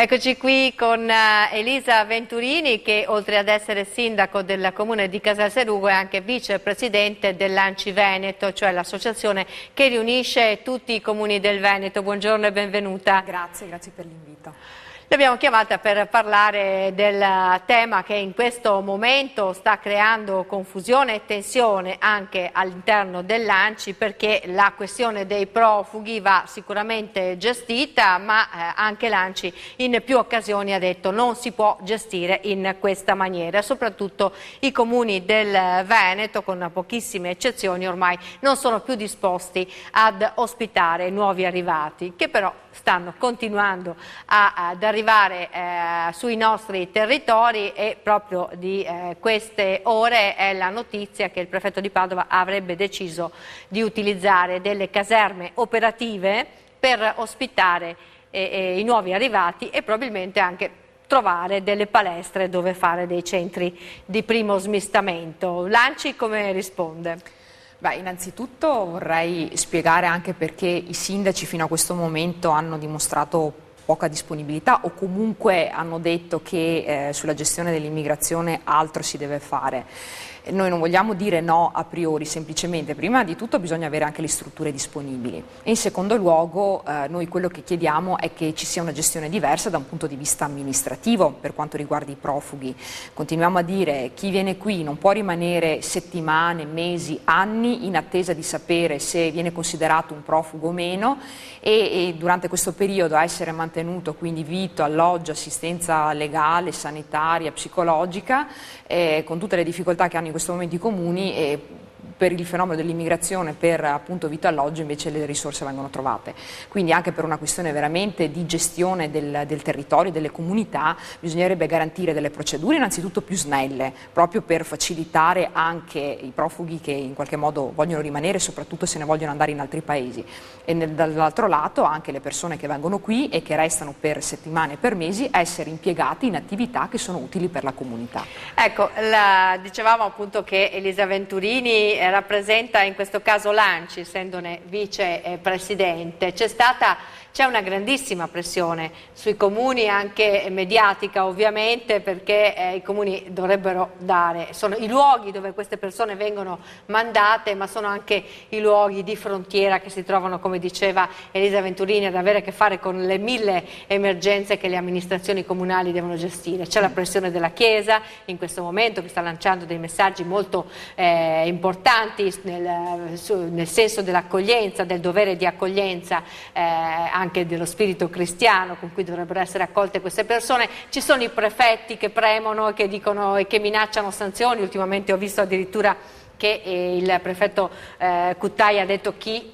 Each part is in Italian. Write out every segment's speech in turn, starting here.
Eccoci qui con Elisa Venturini che oltre ad essere sindaco del comune di Casalserugo è anche vicepresidente dell'ANCI Veneto, cioè l'associazione che riunisce tutti i comuni del Veneto. Buongiorno e benvenuta. Grazie per l'invito. L'abbiamo chiamata per parlare del tema che in questo momento sta creando confusione e tensione anche all'interno dell'ANCI, perché la questione dei profughi va sicuramente gestita, ma anche l'ANCI in più occasioni ha detto non si può gestire in questa maniera. Soprattutto i comuni del Veneto, con pochissime eccezioni, ormai non sono più disposti ad ospitare nuovi arrivati, che però stanno continuando ad arrivare sui nostri territori, e proprio di queste ore è la notizia che il prefetto di Padova avrebbe deciso di utilizzare delle caserme operative per ospitare i nuovi arrivati e probabilmente anche trovare delle palestre dove fare dei centri di primo smistamento. L'ANCI come risponde? Beh, innanzitutto vorrei spiegare anche perché i sindaci fino a questo momento hanno dimostrato poca disponibilità o comunque hanno detto che sulla gestione dell'immigrazione altro si deve fare. Noi non vogliamo dire no a priori, semplicemente prima di tutto bisogna avere anche le strutture disponibili e in secondo luogo noi quello che chiediamo è che ci sia una gestione diversa da un punto di vista amministrativo per quanto riguarda i profughi. Continuiamo a dire chi viene qui non può rimanere settimane, mesi, anni in attesa di sapere se viene considerato un profugo o meno e durante questo periodo a essere mantenuto quindi vitto, alloggio, assistenza legale, sanitaria, psicologica con tutte le difficoltà che hanno in questo momento i comuni e per il fenomeno dell'immigrazione, per appunto vitto e alloggio invece le risorse vengono trovate. Quindi anche per una questione veramente di gestione del territorio, delle comunità, bisognerebbe garantire delle procedure innanzitutto più snelle, proprio per facilitare anche i profughi che in qualche modo vogliono rimanere, soprattutto se ne vogliono andare in altri paesi. E dall'altro lato anche le persone che vengono qui e che restano per settimane, per mesi, essere impiegati in attività che sono utili per la comunità. Ecco, dicevamo appunto che Elisa Venturini rappresenta in questo caso l'ANCI, essendone vicepresidente. C'è una grandissima pressione sui comuni, anche mediatica ovviamente, perché i comuni dovrebbero sono i luoghi dove queste persone vengono mandate, ma sono anche i luoghi di frontiera che si trovano, come diceva Elisa Venturini, ad avere a che fare con le 1000 emergenze che le amministrazioni comunali devono gestire. C'è la pressione della Chiesa in questo momento, che sta lanciando dei messaggi molto importanti nel senso dell'accoglienza, del dovere di accoglienza, anche dello spirito cristiano con cui dovrebbero essere accolte queste persone. Ci sono i prefetti che premono e che dicono e che minacciano sanzioni. Ultimamente ho visto addirittura che il prefetto Cuttai ha detto chi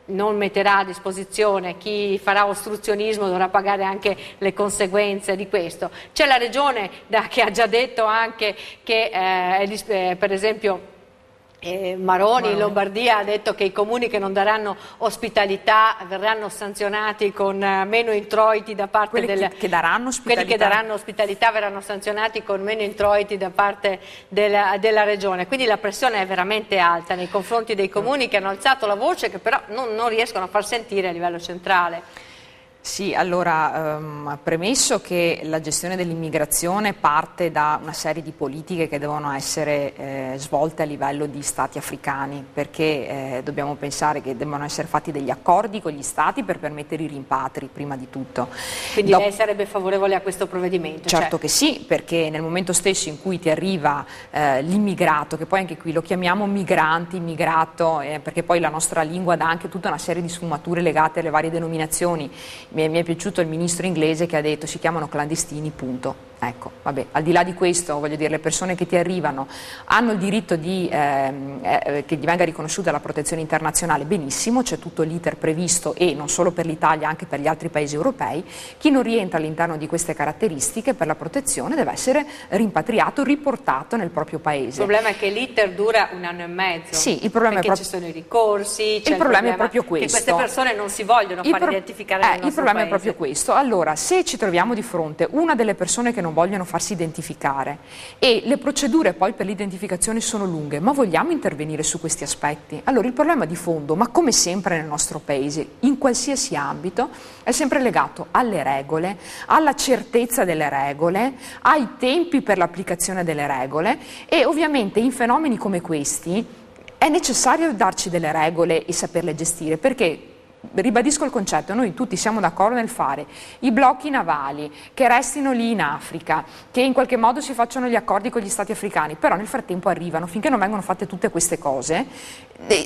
non metterà a disposizione, chi farà ostruzionismo dovrà pagare anche le conseguenze di questo. C'è la regione che ha già detto anche che per esempio Maroni in Lombardia ha detto che i comuni che non daranno ospitalità verranno sanzionati con meno introiti da parte quelli che daranno ospitalità. Quelli che daranno ospitalità verranno sanzionati con meno introiti da parte della regione. Quindi la pressione è veramente alta nei confronti dei comuni che hanno alzato la voce, che però non riescono a far sentire a livello centrale. Sì, allora premesso che la gestione dell'immigrazione parte da una serie di politiche che devono essere svolte a livello di stati africani, perché dobbiamo pensare che devono essere fatti degli accordi con gli stati per permettere i rimpatri prima di tutto. Quindi lei sarebbe favorevole a questo provvedimento? Certo che sì, perché nel momento stesso in cui ti arriva l'immigrato, che poi anche qui lo chiamiamo migranti, immigrato, perché poi la nostra lingua dà anche tutta una serie di sfumature legate alle varie denominazioni. Mi è piaciuto il ministro inglese che ha detto si chiamano clandestini, punto. Ecco, vabbè, al di là di questo, voglio dire, le persone che ti arrivano hanno il diritto che gli venga riconosciuta la protezione internazionale, benissimo, c'è tutto l'iter previsto e non solo per l'Italia, anche per gli altri paesi europei. Chi non rientra all'interno di queste caratteristiche per la protezione deve essere rimpatriato, riportato nel proprio paese. Il problema è che l'iter dura 1 anno e mezzo. Sì, il problema perché ci sono i ricorsi, il problema è proprio questo. Che queste persone non si vogliono far identificare nel nostro il problema paese. è proprio questo. Allora, se ci troviamo di fronte una delle persone che non non vogliono farsi identificare e le procedure poi per l'identificazione sono lunghe, ma vogliamo intervenire su questi aspetti? Allora il problema di fondo, ma come sempre nel nostro paese, in qualsiasi ambito, è sempre legato alle regole, alla certezza delle regole, ai tempi per l'applicazione delle regole e ovviamente in fenomeni come questi è necessario darci delle regole e saperle gestire, perché ribadisco il concetto, noi tutti siamo d'accordo nel fare i blocchi navali, che restino lì in Africa, che in qualche modo si facciano gli accordi con gli stati africani, però nel frattempo arrivano, finché non vengono fatte tutte queste cose,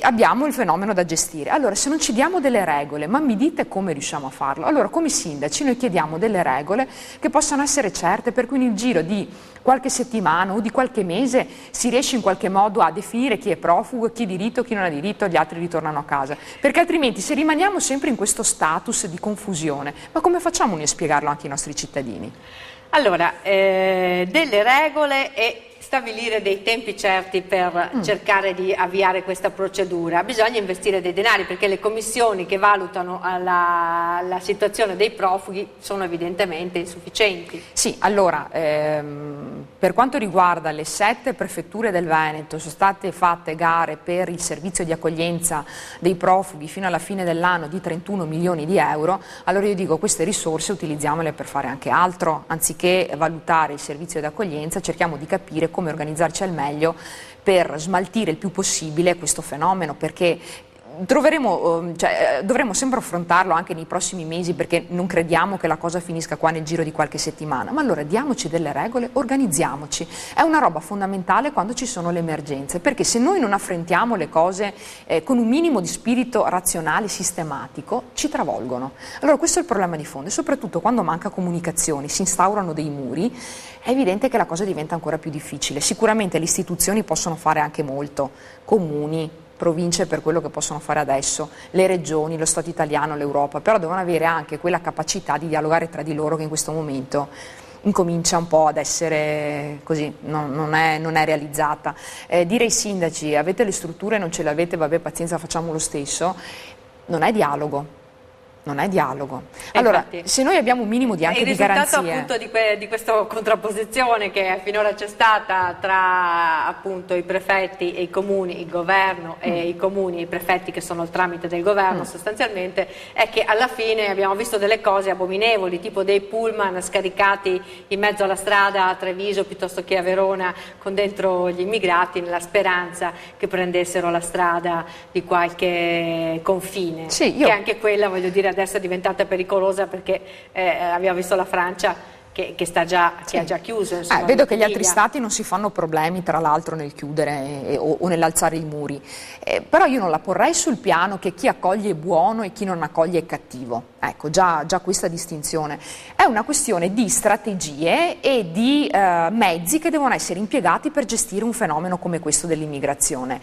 abbiamo il fenomeno da gestire. Allora se non ci diamo delle regole, ma mi dite come riusciamo a farlo? Allora come sindaci noi chiediamo delle regole che possano essere certe, per cui nel giro di qualche settimana o di qualche mese si riesce in qualche modo a definire chi è profugo, chi ha diritto, chi non ha diritto, gli altri ritornano a casa, perché altrimenti se rimaniamo sempre in questo status di confusione, ma come facciamo noi a spiegarlo anche ai nostri cittadini? Allora, delle regole e stabilire dei tempi certi per cercare di avviare questa procedura. Bisogna investire dei denari perché le commissioni che valutano la situazione dei profughi sono evidentemente insufficienti. Sì, allora, per quanto riguarda le 7 prefetture del Veneto, sono state fatte gare per il servizio di accoglienza dei profughi fino alla fine dell'anno di 31 milioni di euro, allora io dico queste risorse utilizziamole per fare anche altro, anziché valutare il servizio di accoglienza cerchiamo di capire come organizzarci al meglio per smaltire il più possibile questo fenomeno, perché dovremo sempre affrontarlo anche nei prossimi mesi, perché non crediamo che la cosa finisca qua nel giro di qualche settimana, ma allora diamoci delle regole, organizziamoci, è una roba fondamentale quando ci sono le emergenze, perché se noi non affrontiamo le cose con un minimo di spirito razionale, sistematico, ci travolgono. Allora questo è il problema di fondo e soprattutto quando manca comunicazione, si instaurano dei muri, è evidente che la cosa diventa ancora più difficile. Sicuramente le istituzioni possono fare anche molto, comuni, province per quello che possono fare adesso, le regioni, lo Stato italiano, l'Europa, però devono avere anche quella capacità di dialogare tra di loro che in questo momento incomincia un po' ad essere così, non è realizzata. Dire ai sindaci avete le strutture, non ce le avete, vabbè pazienza facciamo lo stesso, non è dialogo. Non è dialogo. Allora, infatti, se noi abbiamo un minimo di anche di garanzie... Il risultato appunto di questa contrapposizione che finora c'è stata tra appunto i prefetti e i comuni, il governo e i comuni e i prefetti che sono il tramite del governo sostanzialmente, è che alla fine abbiamo visto delle cose abominevoli, tipo dei pullman scaricati in mezzo alla strada a Treviso piuttosto che a Verona con dentro gli immigrati nella speranza che prendessero la strada di qualche confine, sì, che anche quella, voglio dire, adesso è diventata pericolosa perché abbiamo visto la Francia che ha già chiuso. Insomma, vedo che gli altri stati non si fanno problemi tra l'altro nel chiudere o nell'alzare i muri, però io non la porrei sul piano che chi accoglie è buono e chi non accoglie è cattivo. Ecco, già questa distinzione. È una questione di strategie e di mezzi che devono essere impiegati per gestire un fenomeno come questo dell'immigrazione.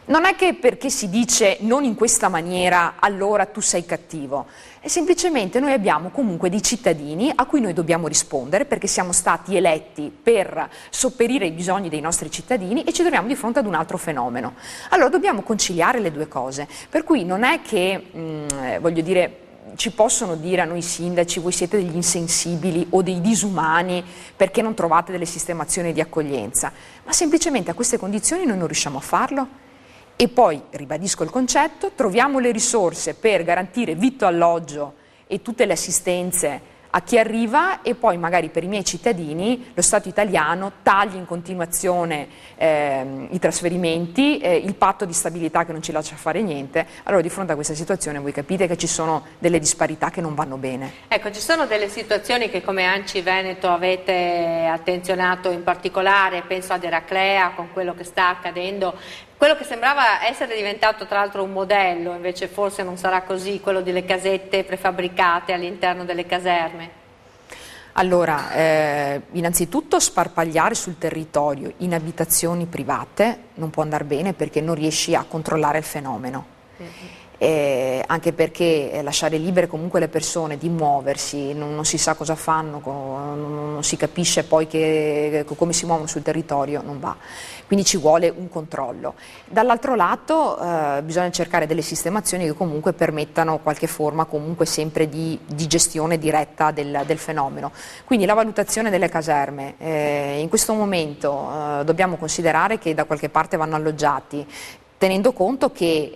Non è che perché si dice non in questa maniera allora tu sei cattivo, è semplicemente noi abbiamo comunque dei cittadini a cui noi dobbiamo rispondere perché siamo stati eletti per sopperire ai bisogni dei nostri cittadini e ci troviamo di fronte ad un altro fenomeno. Allora dobbiamo conciliare le due cose, per cui non è che, voglio dire, ci possono dire a noi sindaci voi siete degli insensibili o dei disumani perché non trovate delle sistemazioni di accoglienza, ma semplicemente a queste condizioni noi non riusciamo a farlo. E poi, ribadisco il concetto, troviamo le risorse per garantire vitto, alloggio e tutte le assistenze a chi arriva e poi magari per i miei cittadini lo Stato italiano taglia in continuazione i trasferimenti, il patto di stabilità che non ci lascia fare niente. Allora di fronte a questa situazione voi capite che ci sono delle disparità che non vanno bene. Ecco, ci sono delle situazioni che come ANCI Veneto avete attenzionato in particolare, penso ad Eraclea con quello che sta accadendo. Quello che sembrava essere diventato tra l'altro un modello, invece forse non sarà così, quello delle casette prefabbricate all'interno delle caserme. Allora, innanzitutto sparpagliare sul territorio in abitazioni private non può andare bene perché non riesci a controllare il fenomeno. anche perché lasciare libere comunque le persone di muoversi, non si sa cosa fanno, non si capisce poi come si muovono sul territorio, non va. Quindi ci vuole un controllo. Dall'altro lato bisogna cercare delle sistemazioni che comunque permettano qualche forma comunque sempre di gestione diretta del fenomeno. Quindi la valutazione delle caserme, in questo momento dobbiamo considerare che da qualche parte vanno alloggiati, tenendo conto che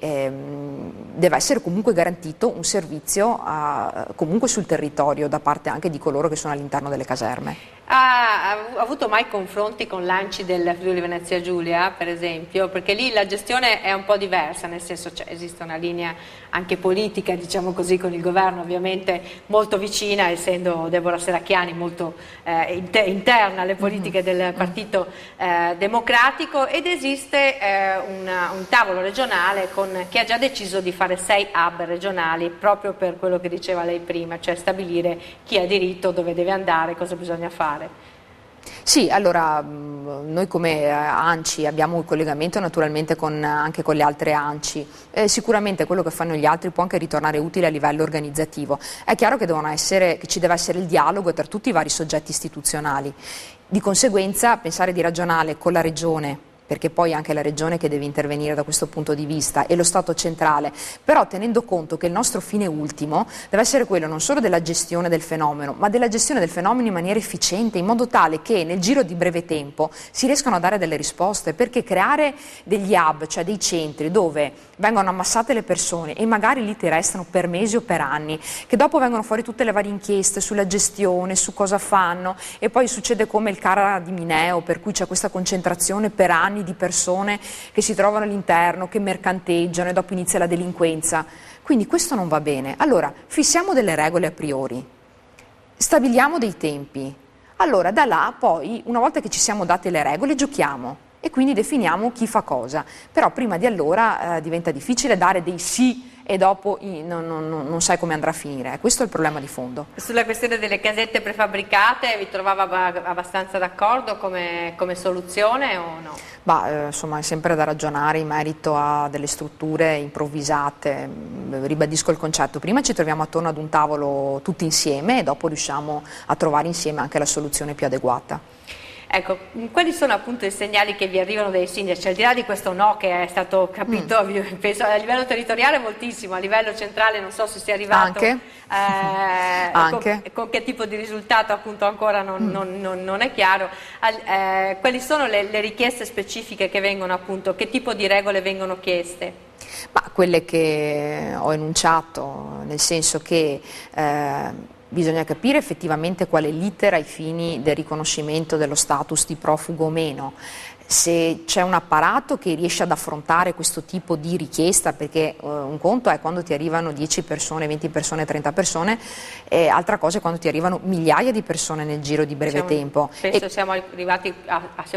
deve essere comunque garantito un servizio comunque sul territorio da parte anche di coloro che sono all'interno delle caserme. Ha avuto mai confronti con l'ANCI del Friuli Venezia Giulia, per esempio? Perché lì la gestione è un po' diversa, nel senso esiste una linea anche politica, diciamo così, con il governo ovviamente molto vicina, essendo Deborah Serracchiani molto interna alle politiche del Partito Democratico, ed esiste un tavolo regionale che ha già deciso di fare 6 hub regionali proprio per quello che diceva lei prima, cioè stabilire chi ha diritto, dove deve andare, cosa bisogna fare. Sì, allora noi come ANCI abbiamo un collegamento naturalmente anche con le altre ANCI, sicuramente quello che fanno gli altri può anche ritornare utile a livello organizzativo. È chiaro che ci deve essere il dialogo tra tutti i vari soggetti istituzionali, di conseguenza pensare di ragionare con la Regione, perché poi è anche la Regione che deve intervenire da questo punto di vista e lo Stato centrale, però tenendo conto che il nostro fine ultimo deve essere quello non solo della gestione del fenomeno, ma della gestione del fenomeno in maniera efficiente, in modo tale che nel giro di breve tempo si riescano a dare delle risposte, perché creare degli hub, cioè dei centri dove vengono ammassate le persone e magari lì ti restano per mesi o per anni, che dopo vengono fuori tutte le varie inchieste sulla gestione, su cosa fanno, e poi succede come il CARA di Mineo, per cui c'è questa concentrazione per anni di persone che si trovano all'interno, che mercanteggiano e dopo inizia la delinquenza. Quindi questo non va bene. Allora, fissiamo delle regole a priori, stabiliamo dei tempi. Allora, da là poi, una volta che ci siamo date le regole, giochiamo e quindi definiamo chi fa cosa. Però prima di allora diventa difficile dare dei sì e dopo non sai come andrà a finire. Questo è il problema di fondo. Sulla questione delle casette prefabbricate vi trovava abbastanza d'accordo come soluzione o no? Insomma, è sempre da ragionare in merito a delle strutture improvvisate. Ribadisco il concetto: prima ci troviamo attorno ad un tavolo tutti insieme e dopo riusciamo a trovare insieme anche la soluzione più adeguata. Ecco, quali sono appunto i segnali che vi arrivano dai sindaci, al di là di questo no che è stato capito, penso a livello territoriale moltissimo, a livello centrale non so se sia arrivato, anche. Con che tipo di risultato appunto ancora non è chiaro, quali sono le richieste specifiche che vengono appunto, che tipo di regole vengono chieste? Ma quelle che ho enunciato, nel senso che bisogna capire effettivamente qual è l'iter ai fini del riconoscimento dello status di profugo o meno. Se c'è un apparato che riesce ad affrontare questo tipo di richiesta, perché un conto è quando ti arrivano 10 persone, 20 persone, 30 persone, altra cosa è quando ti arrivano migliaia di persone nel giro di breve tempo. Penso siamo arrivati,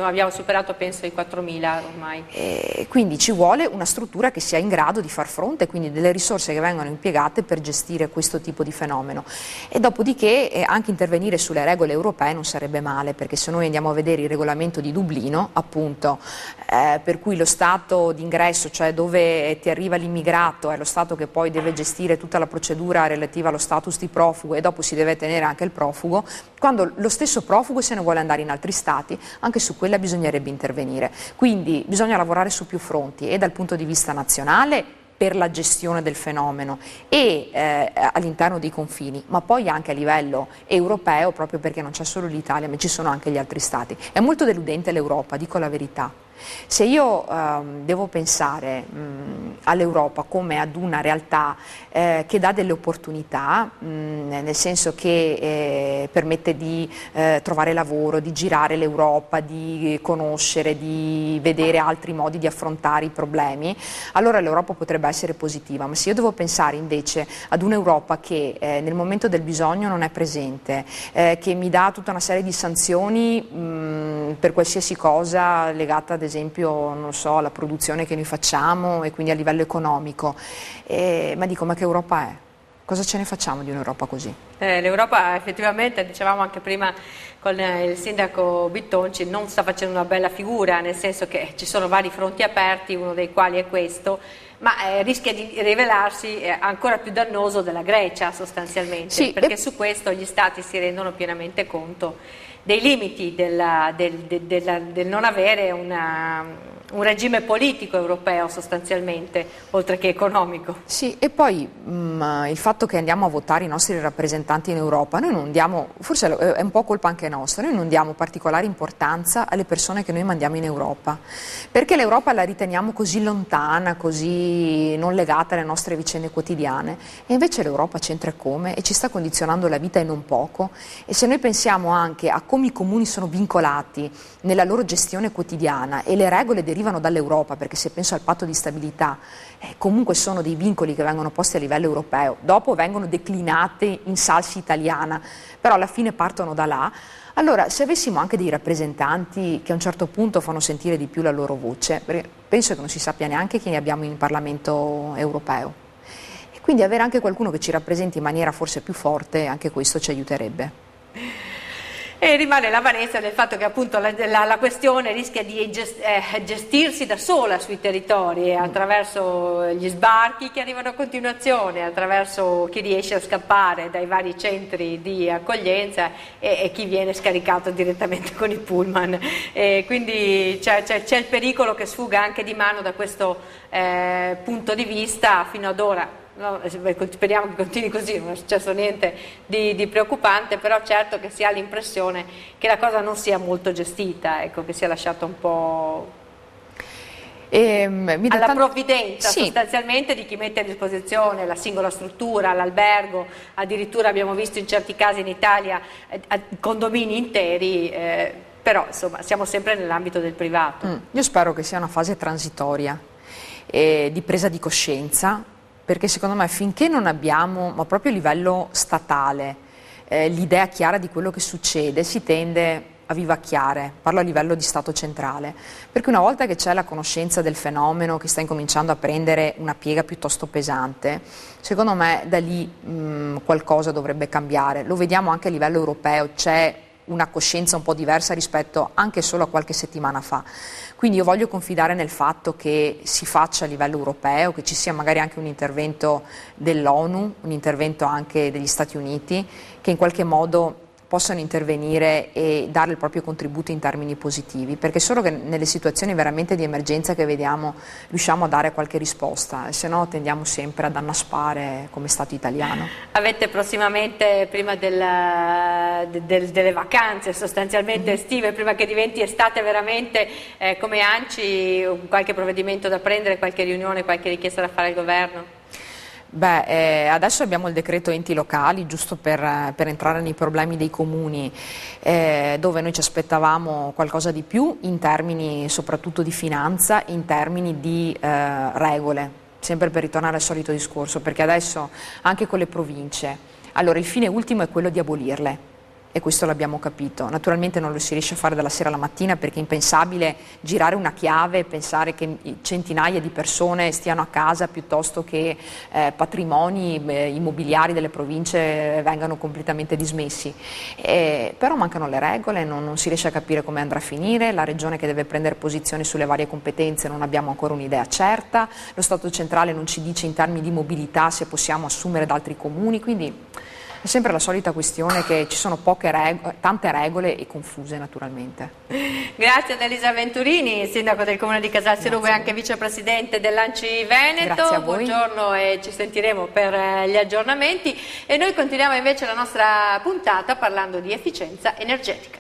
abbiamo superato penso i 4.000 ormai. Quindi ci vuole una struttura che sia in grado di far fronte, quindi delle risorse che vengono impiegate per gestire questo tipo di fenomeno. E dopodiché anche intervenire sulle regole europee non sarebbe male, perché se noi andiamo a vedere il regolamento di Dublino, appunto, per cui lo stato d'ingresso, cioè dove ti arriva l'immigrato, è lo stato che poi deve gestire tutta la procedura relativa allo status di profugo e dopo si deve tenere anche il profugo. Quando lo stesso profugo se ne vuole andare in altri stati, anche su quella bisognerebbe intervenire. Quindi bisogna lavorare su più fronti, e dal punto di vista nazionale per la gestione del fenomeno e all'interno dei confini, ma poi anche a livello europeo, proprio perché non c'è solo l'Italia ma ci sono anche gli altri stati. È molto deludente l'Europa, dico la verità. Se io devo pensare all'Europa come ad una realtà che dà delle opportunità, nel senso che permette di trovare lavoro, di girare l'Europa, di conoscere, di vedere altri modi di affrontare i problemi, allora l'Europa potrebbe essere positiva. Ma se io devo pensare invece ad un'Europa che nel momento del bisogno non è presente, che mi dà tutta una serie di sanzioni per qualsiasi cosa legata ad esempio, non so, alla produzione che noi facciamo e quindi a livello economico, ma dico, ma che Europa è? Cosa ce ne facciamo di un'Europa così? L'Europa effettivamente, dicevamo anche prima con il sindaco Bittonci, non sta facendo una bella figura, nel senso che ci sono vari fronti aperti, uno dei quali è questo, ma rischia di rivelarsi ancora più dannoso della Grecia sostanzialmente, Sì, perché su questo gli Stati si rendono pienamente conto dei limiti del non avere un regime politico europeo sostanzialmente, oltre che economico. Sì, e poi il fatto che andiamo a votare i nostri rappresentanti in Europa, noi non diamo, forse è un po' colpa anche nostra, noi non diamo particolare importanza alle persone che noi mandiamo in Europa, perché l'Europa la riteniamo così lontana, così non legata alle nostre vicende quotidiane, e invece l'Europa c'entra come e ci sta condizionando la vita e non poco, e se noi pensiamo anche a come i comuni sono vincolati nella loro gestione quotidiana e le regole derivano dall'Europa, perché se penso al patto di stabilità, comunque sono dei vincoli che vengono posti a livello europeo, dopo vengono declinati in salsa italiana, però alla fine partono da là. Allora, se avessimo anche dei rappresentanti che a un certo punto fanno sentire di più la loro voce, perché penso che non si sappia neanche chi ne abbiamo in Parlamento europeo, e quindi avere anche qualcuno che ci rappresenti in maniera forse più forte, anche questo ci aiuterebbe. E rimane la valenza del fatto che appunto la questione rischia di gestirsi da sola sui territori attraverso gli sbarchi che arrivano a continuazione, attraverso chi riesce a scappare dai vari centri di accoglienza e chi viene scaricato direttamente con i pullman. E quindi c'è il pericolo che sfuga anche di mano da questo punto di vista fino ad ora. No, speriamo che continui così, non è successo niente di preoccupante, però certo che si ha l'impressione che la cosa non sia molto gestita, ecco, che sia lasciata un po' alla provvidenza, sì, sostanzialmente di chi mette a disposizione la singola struttura, l'albergo, addirittura abbiamo visto in certi casi in Italia condomini interi, però insomma siamo sempre nell'ambito del privato. Io spero che sia una fase transitoria di presa di coscienza, perché secondo me finché non abbiamo, ma proprio a livello statale, l'idea chiara di quello che succede, si tende a vivacchiare, parlo a livello di Stato centrale, perché una volta che c'è la conoscenza del fenomeno che sta incominciando a prendere una piega piuttosto pesante, secondo me da lì qualcosa dovrebbe cambiare. Lo vediamo anche a livello europeo, c'è una coscienza un po' diversa rispetto anche solo a qualche settimana fa. Quindi io voglio confidare nel fatto che si faccia a livello europeo, che ci sia magari anche un intervento dell'ONU, un intervento anche degli Stati Uniti, che in qualche modo possano intervenire e dare il proprio contributo in termini positivi, perché solo che nelle situazioni veramente di emergenza che vediamo riusciamo a dare qualche risposta, se no tendiamo sempre ad annaspare come Stato italiano. Avete prossimamente, prima delle vacanze sostanzialmente estive, prima che diventi estate veramente, come ANCI, qualche provvedimento da prendere, qualche riunione, qualche richiesta da fare al governo? Beh, adesso abbiamo il decreto enti locali, giusto per entrare nei problemi dei comuni, dove noi ci aspettavamo qualcosa di più in termini soprattutto di finanza, in termini di regole, sempre per ritornare al solito discorso, perché adesso anche con le province, allora il fine ultimo è quello di abolirle. E questo l'abbiamo capito. Naturalmente non lo si riesce a fare dalla sera alla mattina, perché è impensabile girare una chiave e pensare che centinaia di persone stiano a casa piuttosto che patrimoni immobiliari delle province vengano completamente dismessi. Però mancano le regole, non si riesce a capire come andrà a finire, la regione che deve prendere posizione sulle varie competenze non abbiamo ancora un'idea certa, lo Stato centrale non ci dice in termini di mobilità se possiamo assumere da altri comuni, quindi è sempre la solita questione che ci sono tante regole e confuse naturalmente. Grazie ad Elisa Venturini, sindaco del comune di Casalserugo e anche vicepresidente dell'ANCI Veneto. Grazie a voi. Buongiorno e ci sentiremo per gli aggiornamenti. E noi continuiamo invece la nostra puntata parlando di efficienza energetica.